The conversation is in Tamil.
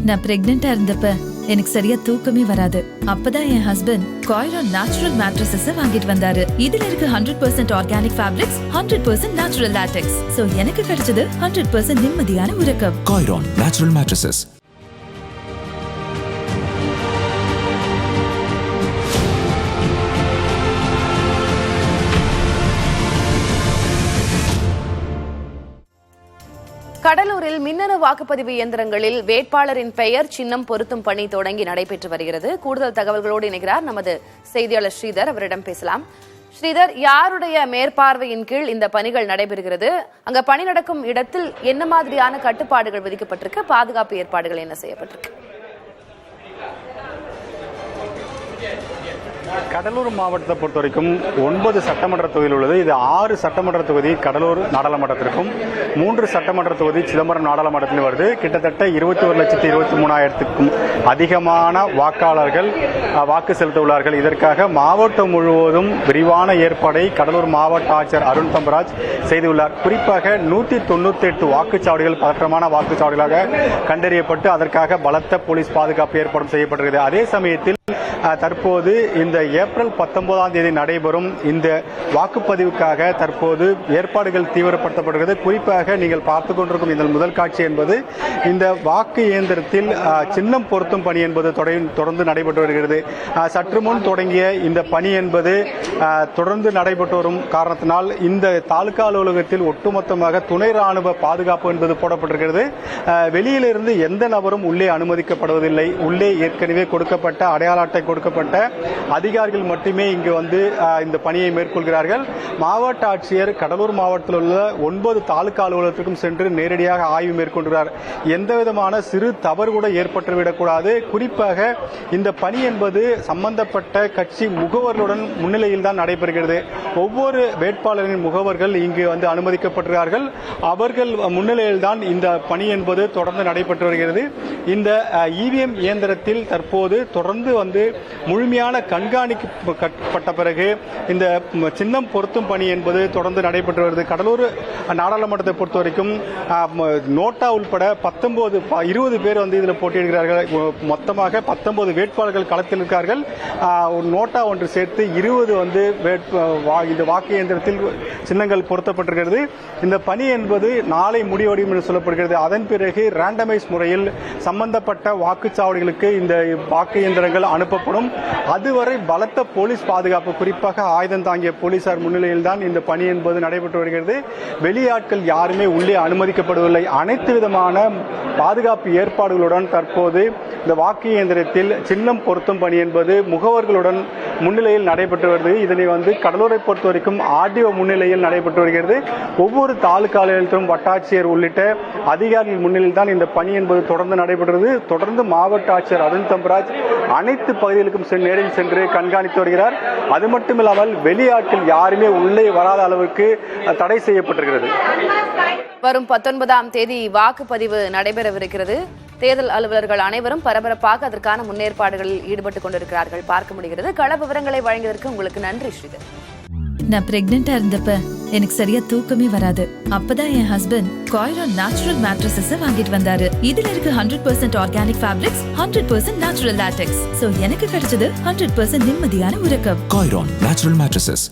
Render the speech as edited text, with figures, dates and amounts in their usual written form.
நான் பிரெக்னெண்டா இருந்தப்ப எனக்கு சரியா தூக்கமே வராது. அப்பதான் என் ஹஸ்பண்ட் காய்ரான் நேச்சுரல் மேட்ரஸஸ் வாங்கிட்டு வந்தாரு. இதுல இருக்கு 100% organic fabrics, 100% natural latex. So எனக்கு கிடைச்சது 100% நிம்மதியான உறக்கம். காய்ரான் நேச்சுரல் மேட்ரஸஸ். கடலூரில் மின்னணு வாக்குப்பதிவு இயந்திரங்களில் வேட்பாளரின் பெயர் சின்னம் பொருத்தும் பணி தொடங்கி நடைபெற்று வருகிறது. கூடுதல் தகவல்களோடு இணைகிறார் நமது செய்தியாளர் ஸ்ரீதர். அவரிடம் பேசலாம். ஸ்ரீதர், யாருடைய மேற்பார்வையின் கீழ் இந்த பணிகள் நடைபெறுகிறது? அங்க பணி நடக்கும் இடத்தில் என்ன மாதிரியான கட்டுப்பாடுகள் விதிக்கப்பட்டிருக்கு? பாதுகாப்பு ஏற்பாடுகள் என்ன செய்யப்பட்டிருக்கு? கடலூர் மாவட்டத்தை பொறுத்த வரைக்கும் 9 சட்டமன்ற தொகுதியில் உள்ளது. இது 6 சட்டமன்ற தொகுதி கடலூர் நாடாளுமன்றத்திற்கும் 3 சட்டமன்ற தொகுதி சிதம்பரம் நாடாளுமன்றத்திலும் வருது. கிட்டத்தட்ட 21,23,000க்கும் அதிகமான வாக்காளர்கள் வாக்கு செலுத்த உள்ளார்கள். இதற்காக மாவட்டம் முழுவதும் விரிவான ஏற்பாடை கடலூர் மாவட்ட ஆட்சியர் அருண் தம்பராஜ் செய்துள்ளார். குறிப்பாக 198 வாக்குச்சாவடிகள் பதற்றமான வாக்குச்சாவடிகளாக கண்டறியப்பட்டு அதற்காக பலத்த போலீஸ் பாதுகாப்பு ஏற்பாடும் செய்யப்பட்டிருக்கிறது. அதே சமயத்தில் தற்போது இந்த ஏப்ரல் 19ஆம் தேதி நடைபெறும் இந்த வாக்குப்பதிவுக்காக தற்போது ஏற்பாடுகள் தீவிரப்படுத்தப்படுகிறது. குறிப்பாக நீங்கள் பார்த்துக் கொண்டிருக்கும் இந்த முதல் காட்சி என்பது இந்த வாக்கு இயந்திரத்தில் சின்னம் பொருத்தும் பணி என்பது தொடர்ந்து நடைபெற்று வருகிறது. சற்று முன் தொடங்கிய இந்த பணி என்பது தொடர்ந்து நடைபெற்று வரும் காரணத்தினால் இந்த தாலுகா அலுவலகத்தில் ஒட்டுமொத்தமாக துணை ராணுவ பாதுகாப்பு என்பது போடப்பட்டிருக்கிறது. வெளியிலிருந்து எந்த நபரும் உள்ளே அனுமதிக்கப்படுவதில்லை. உள்ளே ஏற்கனவே கொடுக்கப்பட்ட அடையாள அட்டை கொடுக்கப்பட்ட அதிகாரிகள் மட்டுமே இங்கு வந்து இந்த பணியை மேற்கொள்கிறார்கள். மாவட்ட ஆட்சியர் கடலூர் மாவட்டத்தில் உள்ள 9 தாலுகா அலுவலகத்திற்கும் சென்று நேரடியாக ஆய்வு மேற்கொள்கிறார். எந்த விதமான சிறு தவறு கூட ஏற்பட்டுவிடக்கூடாது. குறிப்பாக இந்த பணி என்பது சம்பந்தப்பட்ட கட்சி முகவர்களுடன் முன்னிலையில் தான் நடைபெறுகிறது. ஒவ்வொரு வேட்பாளரின் முகவர்கள் இங்கு வந்து அனுமதிக்கப்பட்டிருக்கிறார்கள். அவர்கள் முன்னிலையில் தான் இந்த பணி என்பது தொடர்ந்து நடைபெற்று வருகிறது. இந்த இவிஎம் இயந்திரத்தில் தற்போது தொடர்ந்து வந்து முழுமையான கண்காணிக்கப்பட்ட பிறகு இந்த சின்னம் பொருத்தும் பணி என்பது தொடர்ந்து நடைபெற்று வருகிறது. கடலூர் நாடாளுமன்றத்தை பொறுத்த வரைக்கும் நோட்டா உள்பட 20 பேர் வந்து இதில் போட்டியிடுகிறார்கள். மொத்தமாக 19 வேட்பாளர்கள் களத்தில் இருக்கிறார்கள். நோட்டா ஒன்று சேர்த்து 20 வந்து இந்த வாக்கு இயந்திரத்தில் சின்னங்கள் பொருத்தப்பட்டிருக்கிறது. இந்த பணி என்பது நாளை முடிவடையும் என்று சொல்லப்படுகிறது. அதன் பிறகு ரேண்டமைஸ் முறையில் சம்பந்தப்பட்ட வாக்குச்சாவடிகளுக்கு இந்த வாக்கு இயந்திரங்கள் அனுப்பப்படும். அதுவரை பலத்த போலீஸ் பாதுகாப்பு, குறிப்பாக ஆயுதம் தாங்கிய போலீசார் முன்னிலையில் தான் இந்த பணி என்பது நடைபெற்று வருகிறது. வெளியாட்கள் யாருமே உள்ளே அனுமதிக்கப்படுவதில்லை. அனைத்து விதமான பாதுகாப்பு ஏற்பாடுகளுடன் தற்போது இந்த வாக்கு இயந்திரத்தில் சின்னம் பொருத்தும் பணி என்பது முகவர்களுடன் முன்னிலையில் நடைபெற்று வருகிறது. இதனை வந்து கடலூரை பொறுத்த வரைக்கும் ஆர்டிஓ முன்னிலையில் நடைபெற்று வருகிறது. ஒவ்வொரு தாலுகாவிலும் வட்டாட்சியர் உள்ளிட்ட அதிகாரிகள் முன்னிலையில் தான் இந்த பணி என்பது தொடர்ந்து நடைபெற்றது. தொடர்ந்து மாவட்ட ஆட்சியர் அருண் தம்பராஜ் அனைத்து பகுதிகளுக்கும் நேரில் சென்று கண்காணித்து வருகிறார். அது மட்டுமில்லாமல் வெளியாட்கள் யாருமே உள்ளே வராத அளவுக்கு தடை செய்யப்பட்டிருக்கிறது. வரும் 19ஆம் தேதி வாக்குப்பதிவு நடைபெறவிருக்கிறது. தேர்தல் அலுவலர்கள் அனைவரும் பரபரப்பாக அதற்கான முன்னேற்பாடுகளில் ஈடுபட்டுக் கொண்டிருக்கிறார்கள் பார்க்க முடிகிறது. கள விவரங்களை வழங்கியதற்கு உங்களுக்கு நன்றி ஸ்ரீதர். நான் பிரெக்னெண்டா இருந்தப்ப எனக்கு சரியா தூக்கமே வராது. அப்பதான் என் ஹஸ்பண்ட் காய்ரான் நேச்சுரல் மேட்ரஸஸ் வாங்கிட்டு வந்தாரு. இதுல இருக்கு 100% organic fabrics, 100% natural latex. So எனக்கு கிடைச்சது 100% நிம்மதியான உறக்கம். காய்ரான் நேச்சுரல் மேட்ரஸஸ்.